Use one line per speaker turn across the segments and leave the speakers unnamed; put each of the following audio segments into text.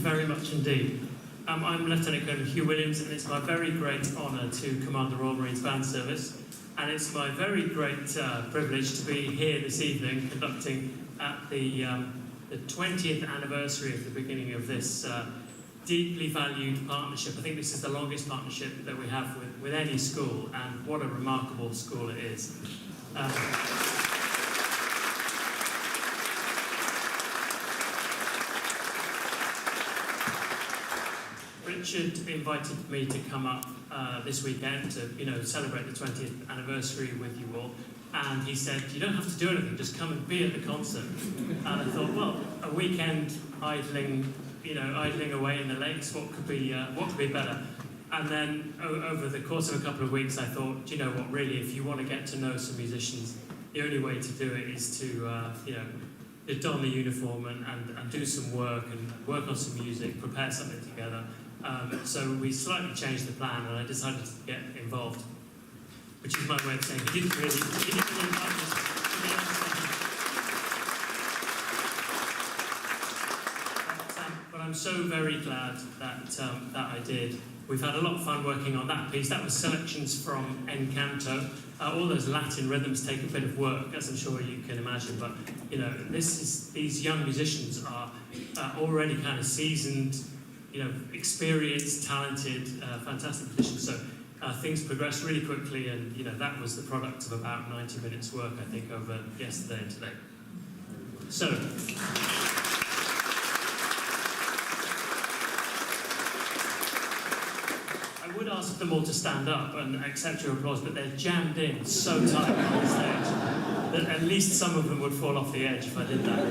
very much indeed. I'm Lieutenant Colonel Hugh Williams, and it's my very great honour to command the Royal Marines Band Service. And it's my very great privilege to be here this evening conducting at the 20th anniversary of the beginning of this deeply valued partnership. I think this is the longest partnership that we have with any school, and what a remarkable school it is. Richard invited me to come up this weekend to, celebrate the 20th anniversary with you all, and he said, "You don't have to do anything; just come and be at the concert." And I thought, well, a weekend idling away in the lakes, what could be better? And then over the course of a couple of weeks, I thought, do you know what? Really, if you want to get to know some musicians, the only way to do it is to don the uniform and do some work and work on some music, prepare something together. So we slightly changed the plan, and I decided to get involved, which is my way of saying he didn't really invite us. But I'm so very glad that I did. We've had a lot of fun working on that piece. That was selections from Encanto. All those Latin rhythms take a bit of work, as I'm sure you can imagine. But these young musicians are already kind of seasoned, experienced, talented, fantastic musicians. So things progressed really quickly, and that was the product of about 90 minutes work, I think, over yesterday and today. So. I would ask them all to stand up and accept your applause, but they're jammed in so tight on the stage that at least some of them would fall off the edge if I did that.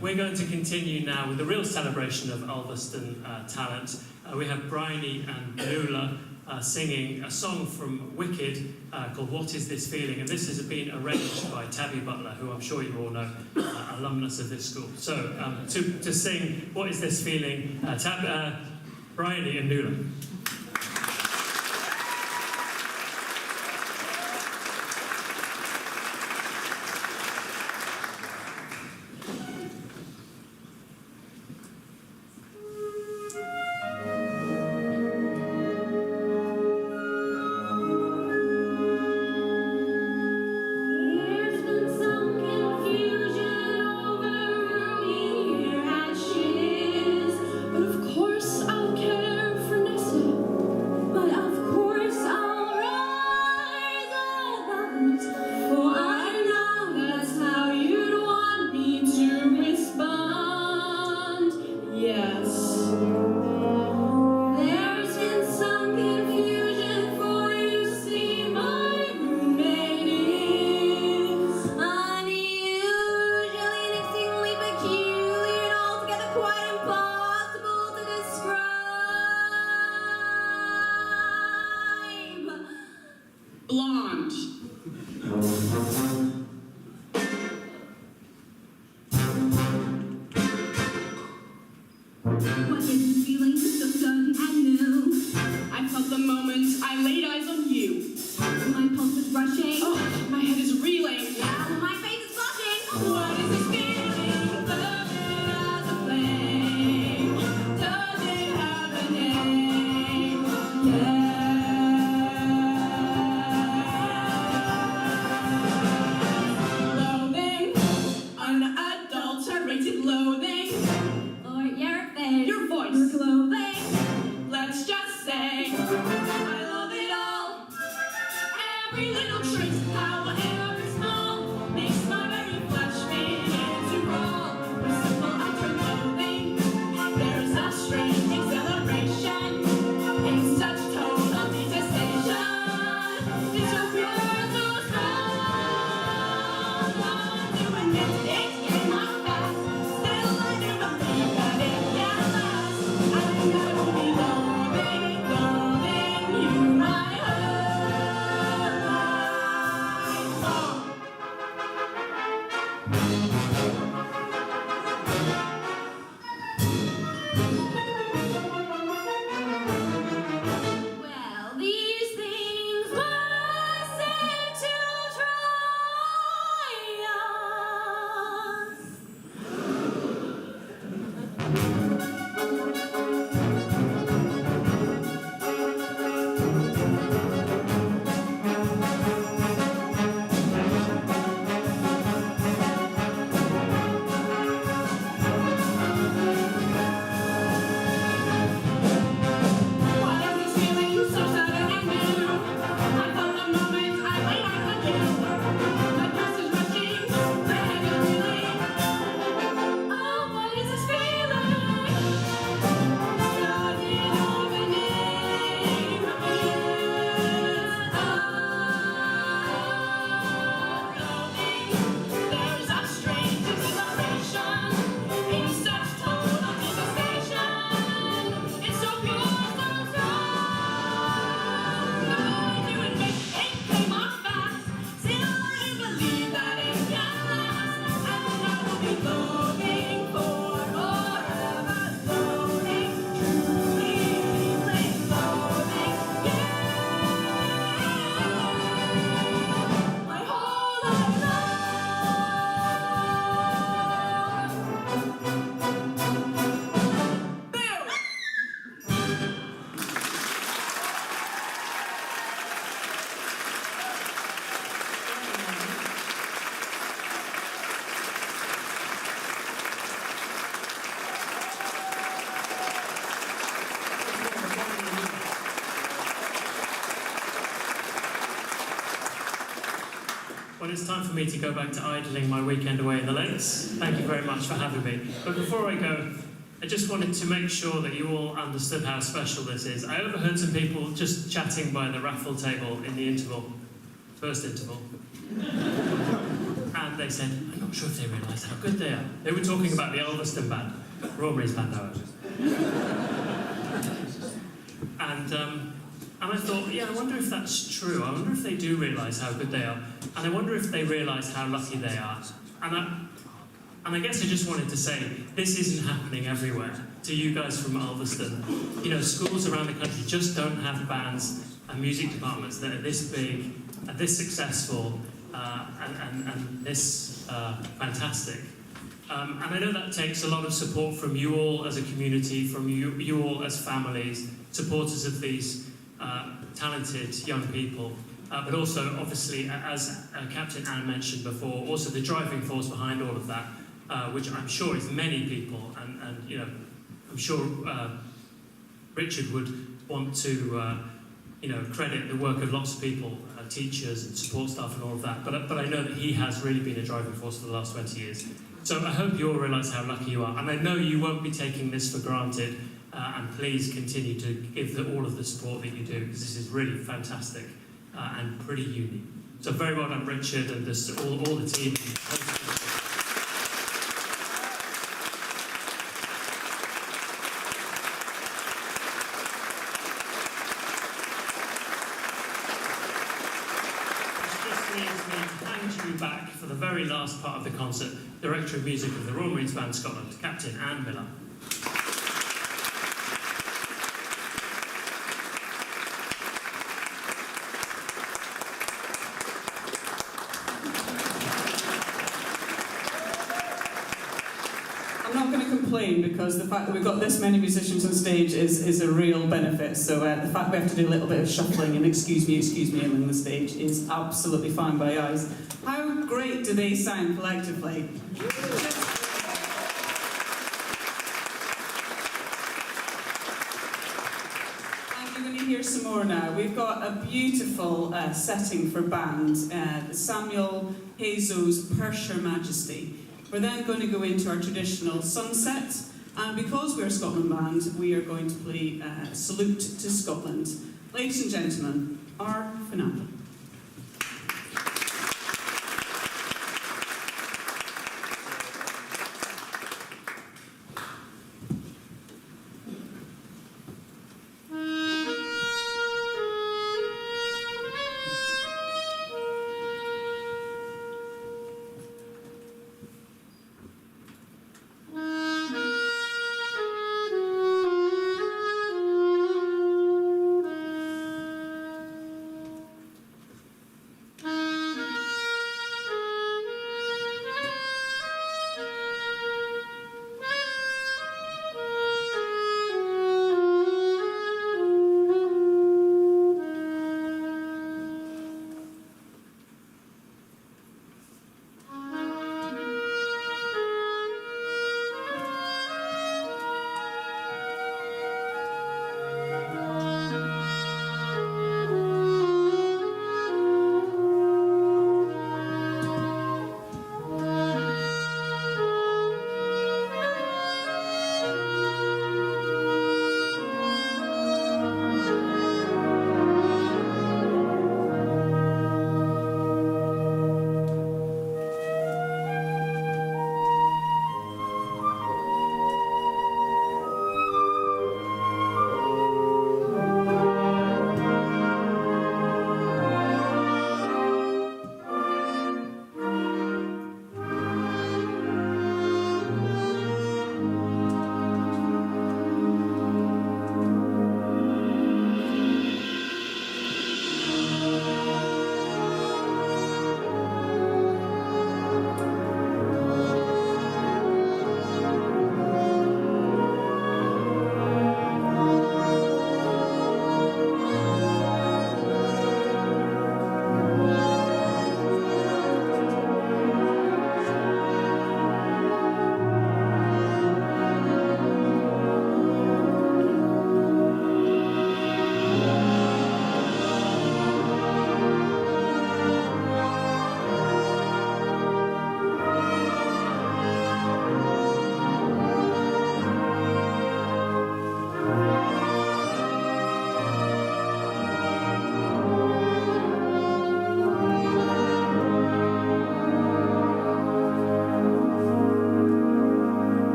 We're going to continue now with the real celebration of Ulverston talent. We have Bryony and Nuala singing a song from Wicked called What Is This Feeling? And this has been arranged by Tabby Butler, who I'm sure you all know, alumnus of this school. So to sing What Is This Feeling, Bryony and Nuala.
Blonde. What is this feeling? So sudden and new. I felt the moment I laid eyes on you. My pulse is rushing. Oh, my head is reeling. Yeah, my face is flushing. What is this feeling? Burning as a flame. Does it have a name? Yeah. Your voice, your clothing, let's just say, I love it all. Every little trace, how every small
time for me to go back to idling my weekend away in the lakes. Thank you very much for having me. But before I go, I just wanted to make sure that you all understood how special this is. I overheard some people just chatting by the raffle table in the interval, first interval. And they said, I'm not sure if they realise how good they are. They were talking about the Ulverston band, Romery's band, however. And I thought, yeah, I wonder if that's true. I wonder if they do realise how good they are. And I wonder if they realise how lucky they are. And I guess I just wanted to say, this isn't happening everywhere. To you guys from Ulverston, you know, schools around the country just don't have bands and music departments that are this big, and this successful, and this fantastic. And I know that takes a lot of support from you all as a community, from you all as families, supporters of these talented young people, but also, obviously, as Captain Anne mentioned before, also the driving force behind all of that, which I'm sure is many people, and you know, I'm sure Richard would want to, you know, credit the work of lots of people, teachers and support staff and all of that, but I know that he has really been a driving force for the last 20 years. So I hope you all realise how lucky you are, and I know you won't be taking this for granted, and please continue to give all of the support that you do, because this is really fantastic and pretty unique. So very well done, Richard, and all the team. Back for the very last part of the concert, Director of Music of the Royal Marines Band Scotland, Captain Anne Miller.
I'm not going to complain because the fact that we've got this many musicians on stage is a real benefit. So the fact we have to do a little bit of shuffling and excuse me along the stage is absolutely fine by us. How great do they sound collectively? And you're going to hear some more now. We've got a beautiful setting for band, Samuel Hazo's Perthshire Majesty. We're then going to go into our traditional sunset, and because we're a Scotland band, we are going to play Salute to Scotland. Ladies and gentlemen, our finale.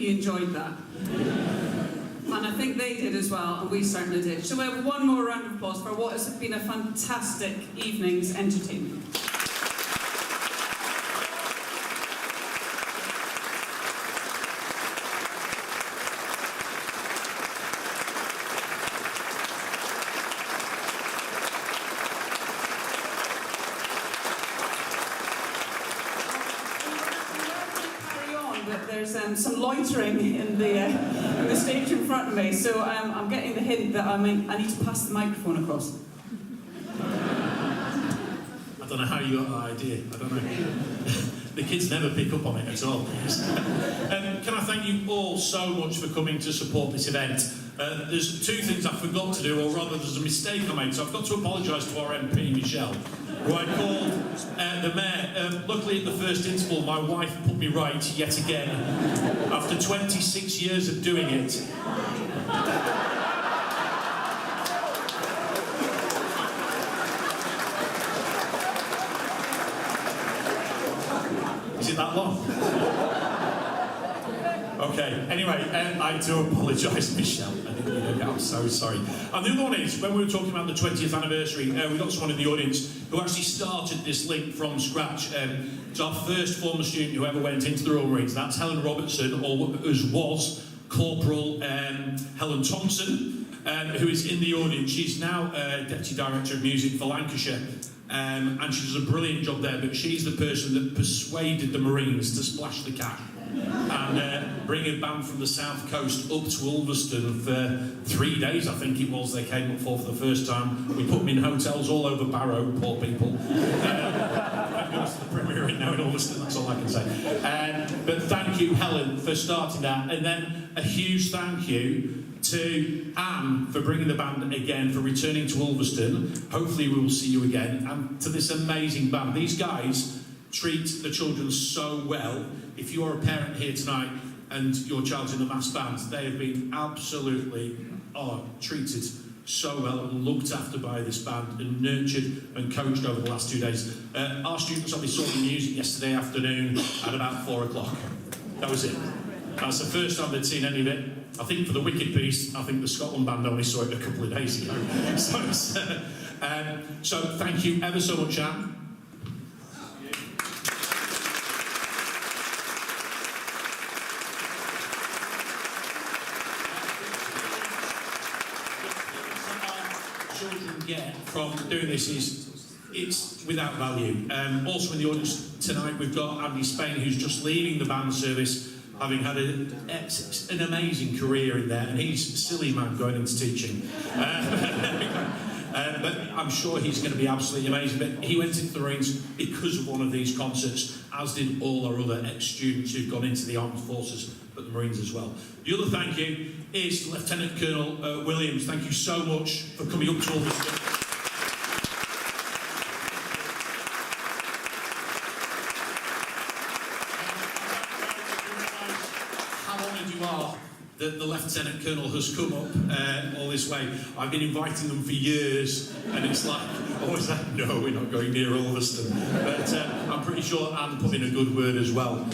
you enjoyed that. And I think they did as well, and we certainly did. Shall we have one more round of applause for what has been a fantastic evening's entertainment? There's some loitering in the stage in front of me, so I'm getting the hint that I need to pass the microphone across.
I don't know how you got that idea. I don't know. The kids never pick up on it at all. Can I thank you all so much for coming to support this event. There's two things I forgot to do, or rather there's a mistake I made, so I've got to apologise to our MP, Michelle, who I called the mayor. Luckily at the first interval, my wife put me right yet again, after 26 years of doing it. Is it that long? Okay, anyway, I do apologise, Michelle. I'm so sorry. And the other one is, when we were talking about the 20th anniversary, we got someone in the audience who actually started this link from scratch. It's our first former student who ever went into the Royal Marines. That's Helen Robertson, or as was Corporal Helen Thompson, who is in the audience. She's now Deputy Director of Music for Lancashire. And she does a brilliant job there, but she's the person that persuaded the Marines to splash the cash and bring a band from the south coast up to Ulverston for 3 days, I think it was, they came up for the first time. We put them in hotels all over Barrow, poor people. The Premier in now in Ulverston, that's all I can say. But thank you, Helen, for starting that. And then a huge thank you to Anne for bringing the band again, for returning to Ulverston. Hopefully we will see you again. And to this amazing band. These guys treat the children so well. If you are a parent here tonight and your child's in the mass band, they have been absolutely treated so well and looked after by this band and nurtured and coached over the last 2 days. Our students only saw the music yesterday afternoon at about 4 o'clock. That was it. That's the first time they'd seen any of it. I think for the Wicked piece, I think the Scotland band only saw it a couple of days ago. So thank you ever so much, Anne. Children get from doing this is it's without value. Also in the audience tonight we've got Andy Spain, who's just leaving the band service, having had an amazing career in there, and he's a silly man going into teaching. But I'm sure he's going to be absolutely amazing. But he went into the Marines because of one of these concerts, as did all our other ex-students who've gone into the armed forces, but the Marines as well. The other thank you is to Lieutenant Colonel Williams. Thank you so much for coming up to all this stuff. The Lieutenant Colonel has come up all this way. I've been inviting them for years, and it's like, oh, is that? No, we're not going near Ulverston. But I'm pretty sure Anne put in a good word as well.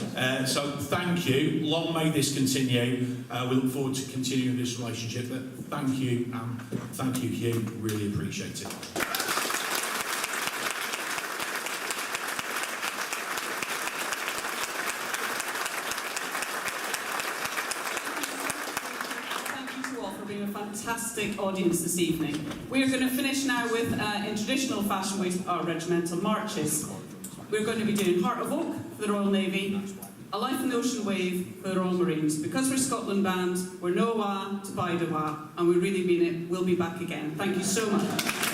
So thank you. Long may this continue. We look forward to continuing this relationship. But thank you, Anne. Thank you, Hugh. Really appreciate it.
Fantastic audience this evening. We are going to finish now with, in traditional fashion, our regimental marches. We're going to be doing Heart of Oak for the Royal Navy, A Life in the Ocean Wave for the Royal Marines. Because we're Scotland band, we're no wa to bide a wa, and we really mean it. We'll be back again. Thank you so much.